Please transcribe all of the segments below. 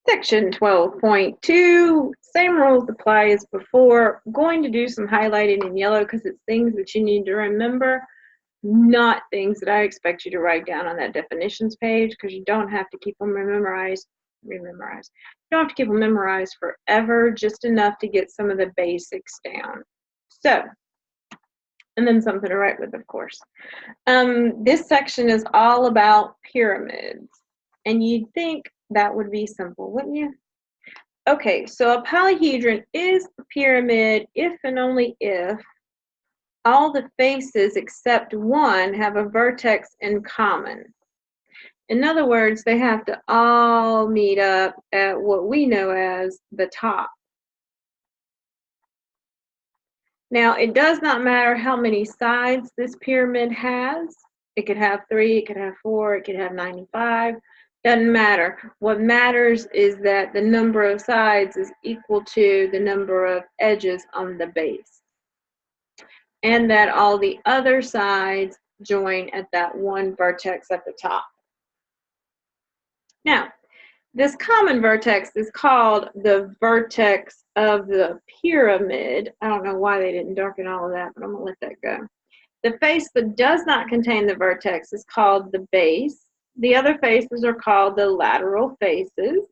Section 12.2, same rules apply as before. I'm going to do some highlighting in yellow because it's things that you need to remember, not things that I expect you to write down on that definitions page, because you don't have to keep them memorized. You don't have to keep them memorized forever, just enough to get some of the basics down. So, and then something to write with, of course. This section is all about pyramids, and you'd think that would be simple, wouldn't you? Okay, so a polyhedron is a pyramid if and only if all the faces except one have a vertex in common. In other words, they have to all meet up at what we know as the top. Now, it does not matter how many sides this pyramid has. It could have 3, it could have 4, it could have 95. Doesn't matter. What matters is that the number of sides is equal to the number of edges on the base, and that all the other sides join at that one vertex at the top. Now, this common vertex is called the vertex of the pyramid. I don't know why they didn't darken all of that, but I'm going to let that go. The face that does not contain the vertex is called the base. The other faces are called the lateral faces.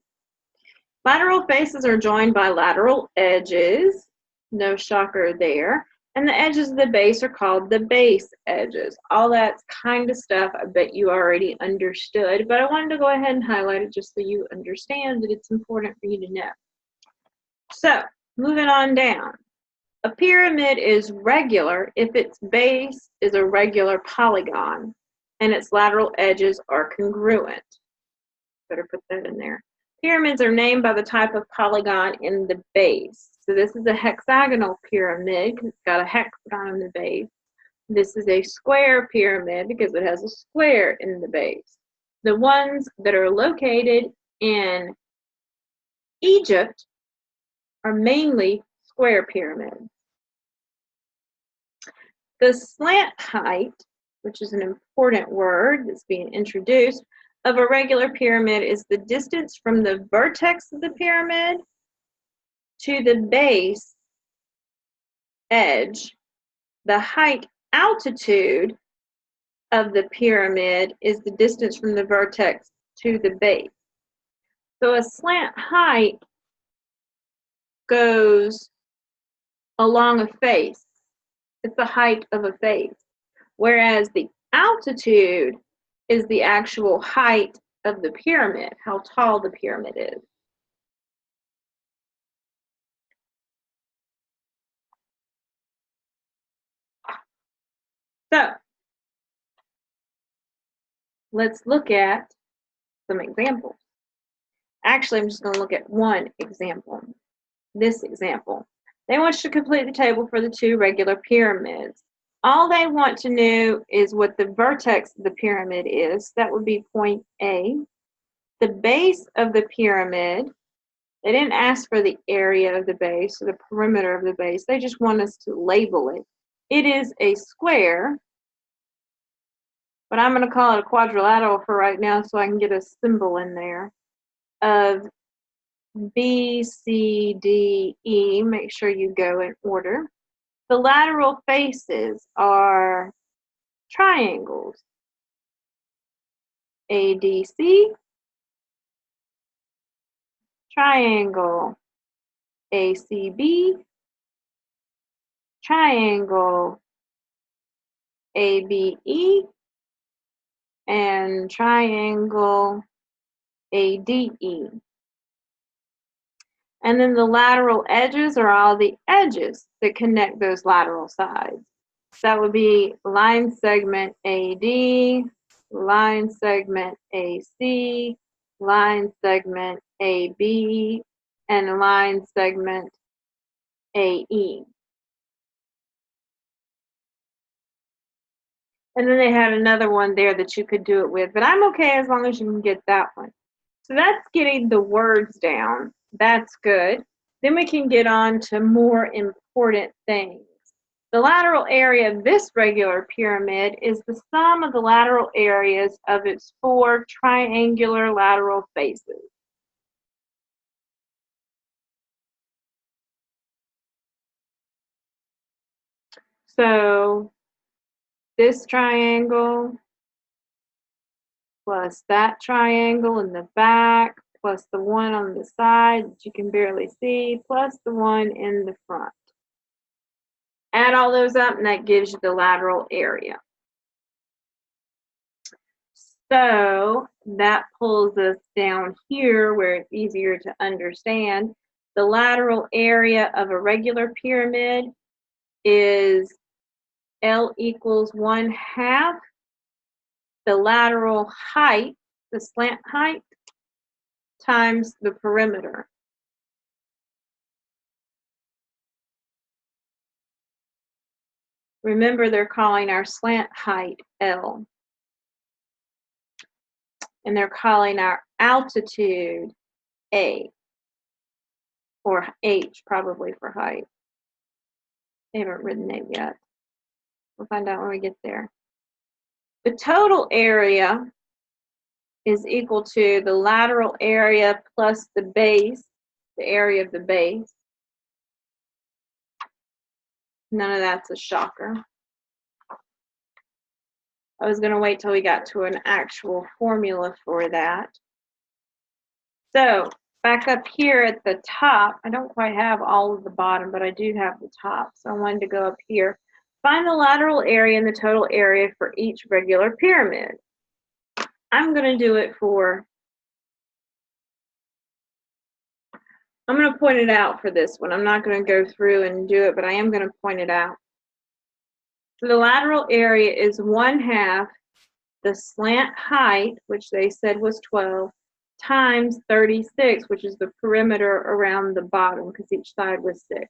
Lateral faces are joined by lateral edges. No shocker there. And the edges of the base are called the base edges. All that kind of stuff I bet you already understood, but I wanted to go ahead and highlight it just so you understand that it's important for you to know. So, moving on down. A pyramid is regular if its base is a regular polygon and its lateral edges are congruent. Better put that in there. Pyramids are named by the type of polygon in the base. So this is a hexagonal pyramid because it's got a hexagon in the base. This is a square pyramid because it has a square in the base. The ones that are located in Egypt are mainly square pyramids. The slant height, which is an important word that's being introduced, of a regular pyramid is the distance from the vertex of the pyramid to the base edge. The height altitude of the pyramid is the distance from the vertex to the base. So a slant height goes along a face. It's the height of a face. Whereas the altitude is the actual height of the pyramid, how tall the pyramid is. So, let's look at some examples. Actually, I'm just going to look at one example. This example. They want you to complete the table for the two regular pyramids. All they want to know is what the vertex of the pyramid is. That would be point A. The base of the pyramid, they didn't ask for the area of the base or the perimeter of the base. They just want us to label it. It is a square, but I'm going to call it a quadrilateral for right now so I can get a symbol in there, of B, C, D, E. Make sure you go in order. The lateral faces are triangles. ADC, triangle. ACB, triangle. ABE, and triangle ADE. And then the lateral edges are all the edges that connect those lateral sides. So that would be line segment AD, line segment AC, line segment AB, and line segment AE. And then they had another one there that you could do it with, but I'm okay as long as you can get that one. So that's getting the words down. That's good. Then we can get on to more important things. The lateral area of this regular pyramid is the sum of the lateral areas of its 4 triangular lateral faces. So this triangle plus that triangle in the back plus the one on the side that you can barely see plus the one in the front. Add all those up and that gives you the lateral area. So that pulls us down here where it's easier to understand. The lateral area of a regular pyramid is L equals 1/2 the lateral height, the slant height, times the perimeter. Remember, they're calling our slant height L. And they're calling our altitude A, or H probably for height. They haven't written it yet. We'll find out when we get there. The total area is equal to the lateral area plus the base, the area of the base. None of that's a shocker. I was going to wait till we got to an actual formula for that. So back up here at the top, I don't quite have all of the bottom, but I do have the top. So I wanted to go up here. Find the lateral area and the total area for each regular pyramid. I'm going to do it for, I'm going to point it out for this one. I'm not going to go through and do it, but I am going to point it out. So the lateral area is 1/2 the slant height, which they said was 12, times 36, which is the perimeter around the bottom, because each side was 6.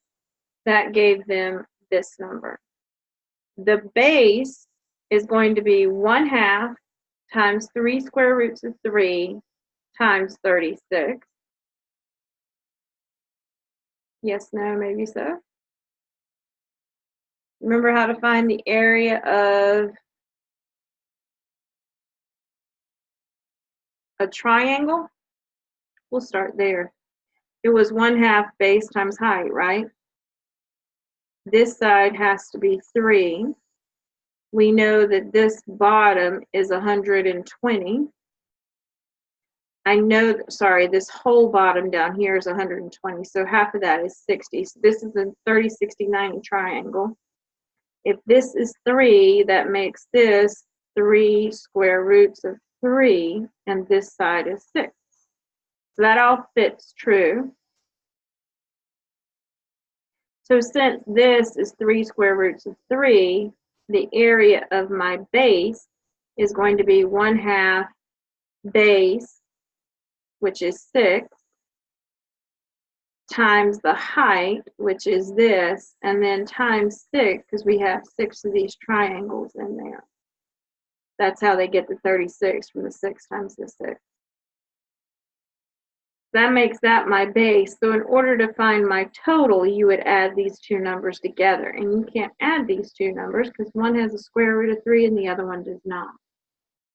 That gave them this number. The base is going to be 1/2 times 3 square roots of 3 times 36. Yes, no, maybe so. Remember how to find the area of a triangle? We'll start there. It was 1/2 base times height, right? This side has to be 3. We know that this bottom is 120. I know, sorry, this whole bottom down here is 120, so half of that is 60. So this is a 30, 60, 90 triangle. If this is 3, that makes this 3 square roots of 3, and this side is 6. So that all fits true. So since this is 3 square roots of 3, the area of my base is going to be 1/2 base, which is 6, times the height, which is this, and then times 6, because we have 6 of these triangles in there. That's how they get the 36 from the 6 times the 6. That makes that my base. So in order to find my total, you would add these two numbers together. And you can't add these two numbers because one has a square root of 3 and the other one does not.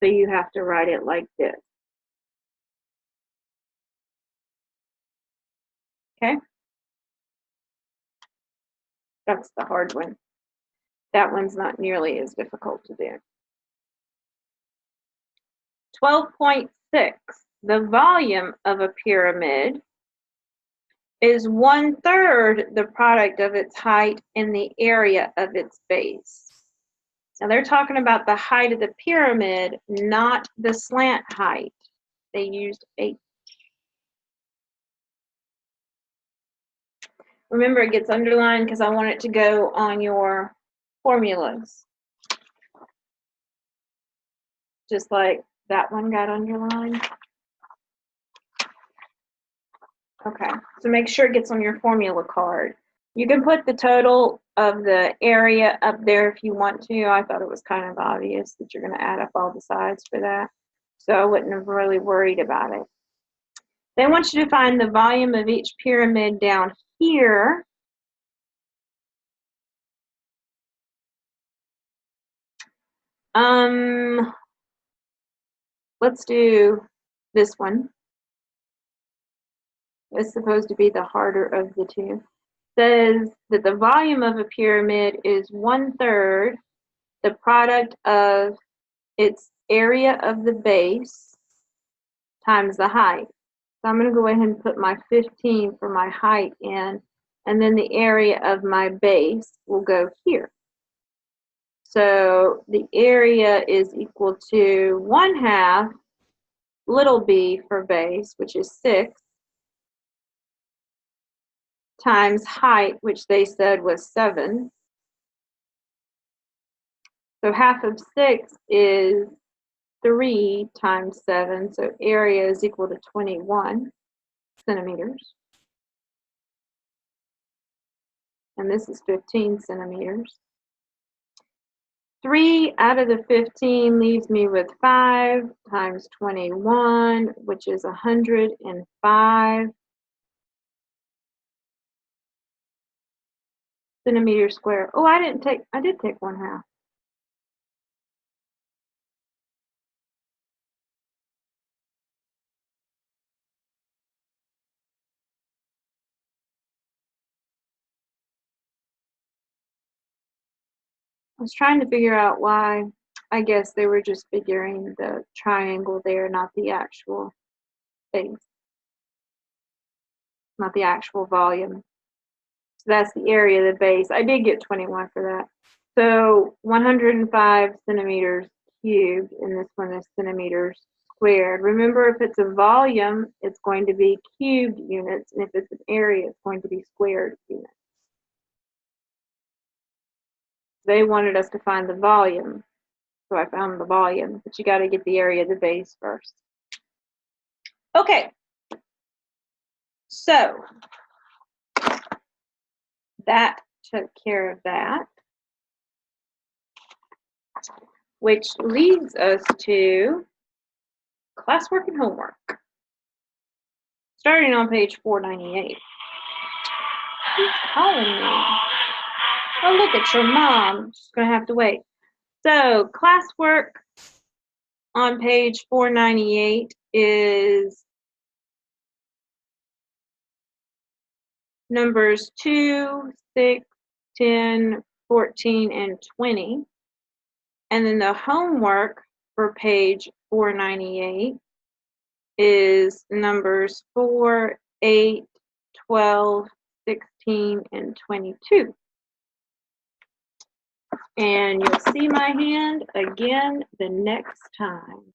So you have to write it like this. Okay? That's the hard one. That one's not nearly as difficult to do. 12.6. The volume of a pyramid is 1/3 the product of its height and the area of its base. Now they're talking about the height of the pyramid, not the slant height. They used H. Remember, it gets underlined because I want it to go on your formulas. Just like that one got underlined. Okay, so make sure it gets on your formula card. You can put the total of the area up there if you want to. I thought it was kind of obvious that you're going to add up all the sides for that. So I wouldn't have really worried about it. They want you to find the volume of each pyramid down here. Let's do this one. It's supposed to be the harder of the two. says that the volume of a pyramid is 1/3 the product of its area of the base times the height. So I'm going to go ahead and put my 15 for my height in, and then the area of my base will go here. So the area is equal to 1/2 little b for base, which is 6, times height, which they said was 7. So 1/2 of 6 is 3 times 7, so area is equal to 21 centimeters. And this is 15 centimeters. 3 out of the 15 leaves me with 5 times 21, which is 105 centimeters square. Oh, I did take 1/2. I was trying to figure out why. I guess they were just figuring the triangle there, not the actual base, not the actual volume. So that's the area of the base. I did get 21 for that. So 105 centimeters cubed, and this one is centimeters squared. Remember, if it's a volume, it's going to be cubed units, and if it's an area, it's going to be squared units. They wanted us to find the volume, so I found the volume, but you got to get the area of the base first. Okay, so that took care of that, which leads us to classwork and homework. Starting on page 498. Who's calling me? Oh, look, it's your mom. She's going to have to wait. So, classwork on page 498 is numbers 2, 6, 10, 14, and 20. And then the homework for page 498 is numbers 4, 8, 12, 16, and 22. And you'll see my hand again the next time.